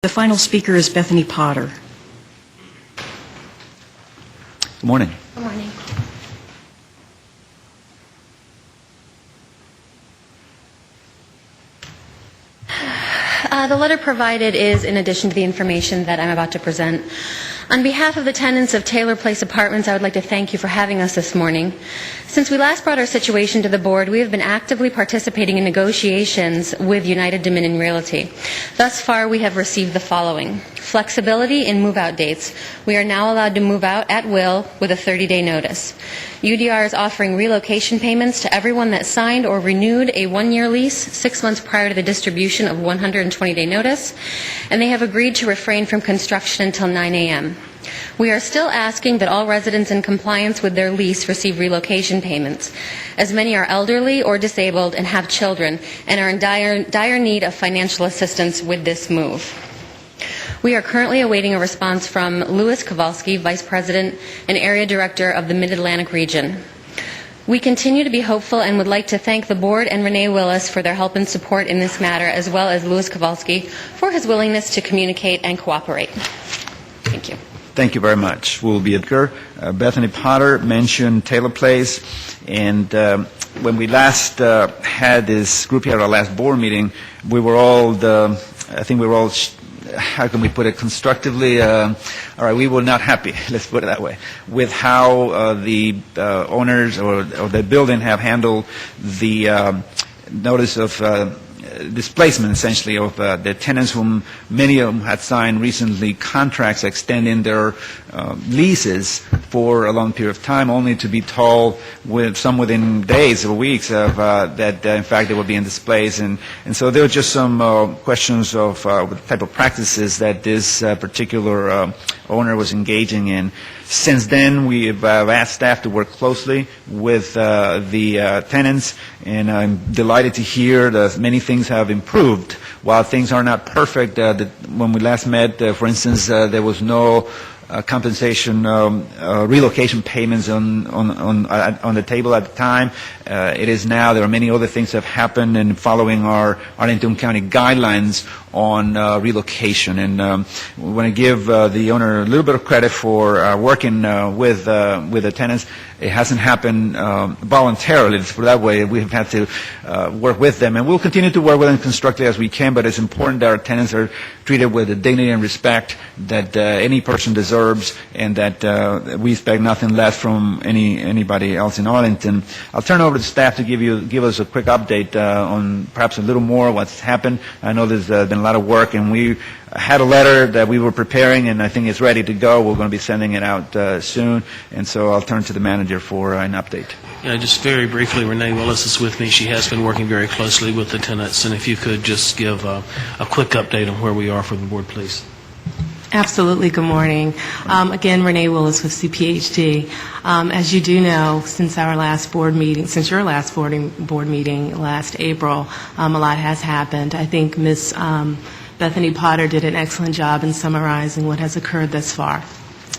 The final speaker is Bethany Potter. Good morning. Good morning. The letter provided is in addition to the information that I'm about to present. On behalf of the tenants of Taylor Place Apartments, I would like to thank you for having us this morning. Since we last brought our situation to the board, we have been actively participating in negotiations with United Dominion Realty. Thus far, we have received the following: flexibility in move-out dates. We are now allowed to move out at will with a 30-day notice. UDR is offering relocation payments to everyone that signed or renewed a one-year lease 6 months prior to the distribution of 120-day notice, and they have agreed to refrain from construction until 9 a.m. We are still asking that all residents in compliance with their lease receive relocation payments, as many are elderly or disabled and have children and are in dire need of financial assistance with this move. We are currently awaiting a response from Louis Kowalski, Vice President and Area Director of the Mid-Atlantic region. We continue to be hopeful and would like to thank the Board and Renee Willis for their help and support in this matter, as well as Louis Kowalski for his willingness to communicate and cooperate. Thank you. Thank you very much. We'll be Bethany Potter mentioned Taylor Place, and when we last had this group here at our last board meeting, we were all, how can we put it, constructively, all right, we were not happy, let's put it that way, with how the owners or the building have handled the notice of displacement, essentially, of the tenants whom many of them had signed recently contracts extending their leases for a long period of time, only to be told some within days or weeks of that in fact they were being displaced. And so there were just some questions of the type of practices that this particular owner was engaging in. Since then, we've asked staff to work closely with the tenants, and I'm delighted to hear that many things have improved. While things are not perfect, when we last met, for instance, there was no compensation, relocation payments on the table at the time. It is now. There are many other things that have happened, and following our Arlington County guidelines on relocation. And we want to give the owner a little bit of credit for working with the tenants. It hasn't happened voluntarily, let's put it that way. We've had to work with them, and we'll continue to work with them constructively as we can, but it's important that our tenants are treated with the dignity and respect that any person deserves, and that we expect nothing less from anybody else in Arlington. I'll turn over to staff to give us a quick update on perhaps a little more what's happened. I know there's been a lot of work, and we had a letter that we were preparing, and I think it's ready to go. We're going to be sending it out soon, and so I'll turn to the manager for an update. Yeah, just very briefly, Renee Willis is with me. She has been working very closely with the tenants, and if you could just give a quick update on where we are for the board, please. Absolutely. Good morning. Again, Renee Willis with CPHD. As you do know, since your last board meeting last April, a lot has happened. I think Ms. Bethany Potter did an excellent job in summarizing what has occurred thus far.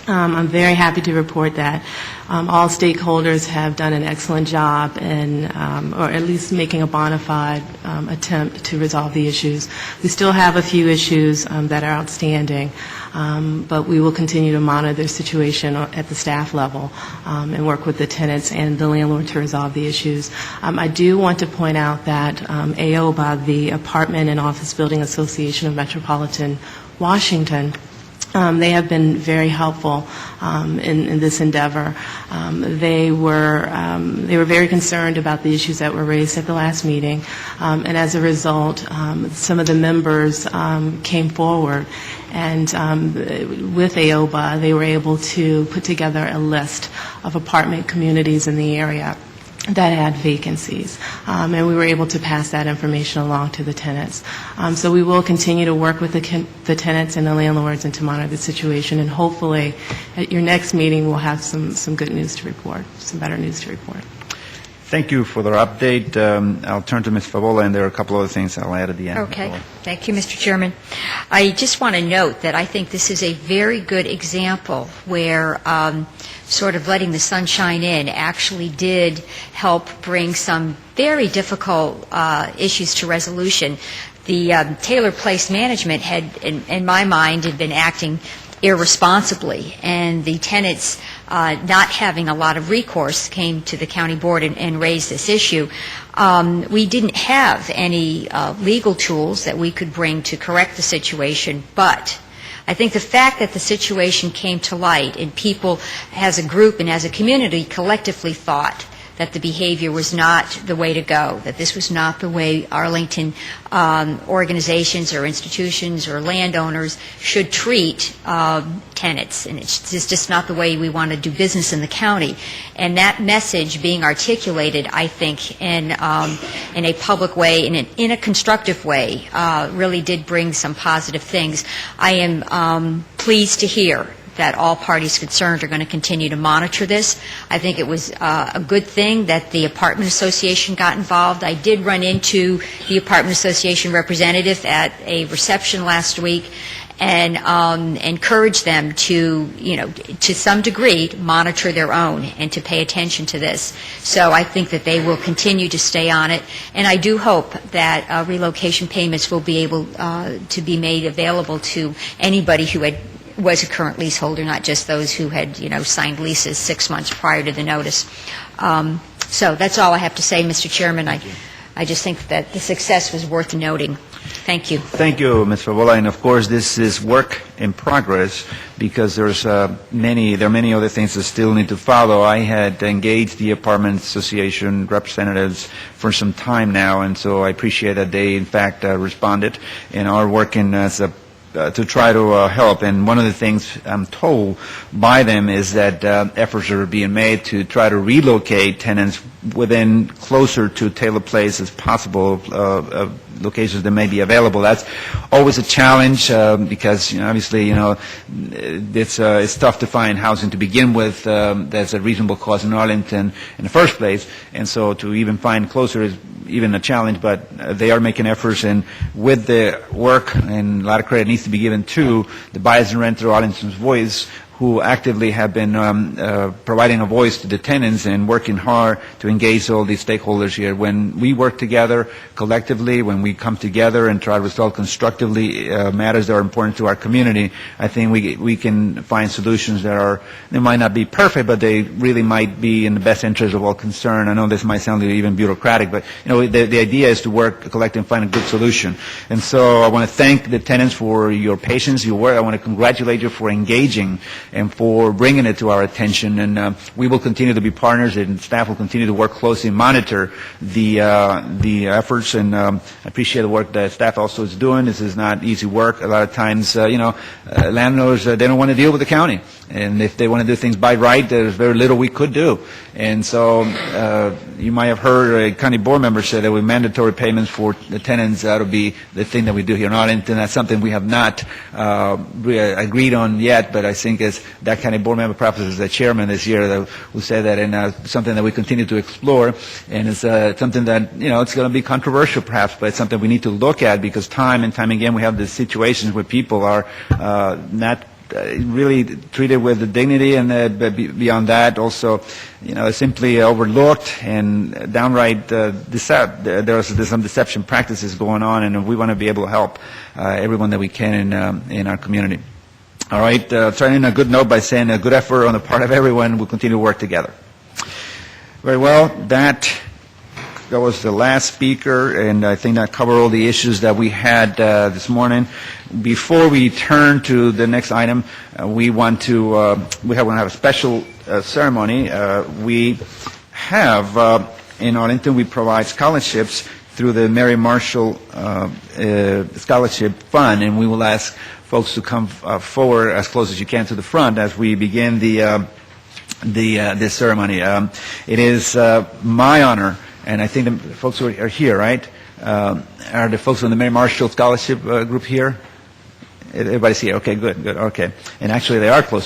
I'm very happy to report that all stakeholders have done an excellent job in, or at least making a bona fide attempt to resolve the issues. We still have a few issues that are outstanding, but we will continue to monitor the situation at the staff level and work with the tenants and the landlord to resolve the issues. I do want to point out that AOBA, the Apartment and Office Building Association of Metropolitan Washington, they have been very helpful in this endeavor. They were very concerned about the issues that were raised at the last meeting, and as a result, some of the members came forward, and with AOBA, they were able to put together a list of apartment communities in the area that had vacancies, and we were able to pass that information along to the tenants. So we will continue to work with the tenants and the landlords and to monitor the situation, and hopefully at your next meeting we'll have some good news to report, some better news to report. Thank you for the update. I'll turn to Ms. Favola, and there are a couple other things I'll add at the end. Okay. Thank you, Mr. Chairman. I just want to note that I think this is a very good example where sort of letting the sunshine in actually did help bring some very difficult issues to resolution. Taylor Place management had, in my mind, had been acting irresponsibly, and the tenants not having a lot of recourse came to the county board and raised this issue. We didn't have any legal tools that we could bring to correct the situation, but I think the fact that the situation came to light and people as a group and as a community collectively thought that the behavior was not the way to go, that this was not the way Arlington organizations or institutions or landowners should treat tenants, and it's just not the way we want to do business in the county. And that message being articulated, I think, in a public way, in a constructive way, really did bring some positive things. I am pleased to hear that all parties concerned are going to continue to monitor this. I think it was a good thing that the Apartment Association got involved. I did run into the Apartment Association representative at a reception last week and encourage them to, to some degree, to their own and to pay attention to this. So I think that they will continue to stay on it, and I do hope that relocation payments will be able to be made available to anybody who was a current leaseholder, not just those who had, signed leases 6 months prior to the notice. So that's all I have to say, Mr. Chairman. I just think that the success was worth noting. Thank you. Thank you, Ms. Favola. And of course, this is work in progress because there are many other things that still need to follow. I had engaged the Apartment Association representatives for some time now, and so I appreciate that they, in fact, responded and are working as to try to help. And one of the things I'm told by them is that efforts are being made to try to relocate tenants within closer to Taylor Place as possible, locations that may be available. That's always a challenge because, obviously, it's tough to find housing to begin with that's a reasonable cost in Arlington in the first place, and so to even find closer is even a challenge, but they are making efforts, and with the work, and a lot of credit needs to be given to the Buyers and Renters Arlington's Voice, who actively have been providing a voice to the tenants and working hard to engage all these stakeholders here. When we work together collectively, when we come together and try to resolve constructively matters that are important to our community, I think we can find solutions they might not be perfect, but they really might be in the best interest of all concerned. I know this might sound even bureaucratic, but the idea is to work collectively and find a good solution. And so I want to thank the tenants for your patience, your work. I want to congratulate you for engaging and for bringing it to our attention. And we will continue to be partners, and staff will continue to work closely and monitor the efforts. And I appreciate the work that staff also is doing. This is not easy work. A lot of times, landlords, they don't want to deal with the county. And if they want to do things by right, there's very little we could do. And so you might have heard a county board member say that with mandatory payments for the tenants, that'll be the thing that we do here in Arlington. That's something we have not agreed on yet, but I think as that county board member, perhaps as the chairman this year, that will say that, and something that we continue to explore. And it's something that, it's going to be controversial perhaps, but it's something we need to look at, because time and time again we have these situations where people are not really treated with the dignity, and beyond that also, simply overlooked and downright there's some deception practices going on, and we want to be able to help everyone that we can in our community. All right, turning a good note by saying a good effort on the part of everyone. We'll continue to work together. Very well. That was the last speaker, and I think that covered all the issues that we had this morning. Before we turn to the next item, we want to have a special ceremony. We have in Arlington, we provide scholarships through the Mary Marshall Scholarship Fund, and we will ask folks to come forward as close as you can to the front as we begin this ceremony. It is my honor. And I think the folks who are here, right, are the folks from the Mary Marshall Scholarship Group here? Everybody's here. Okay, good. Okay. And actually, they are close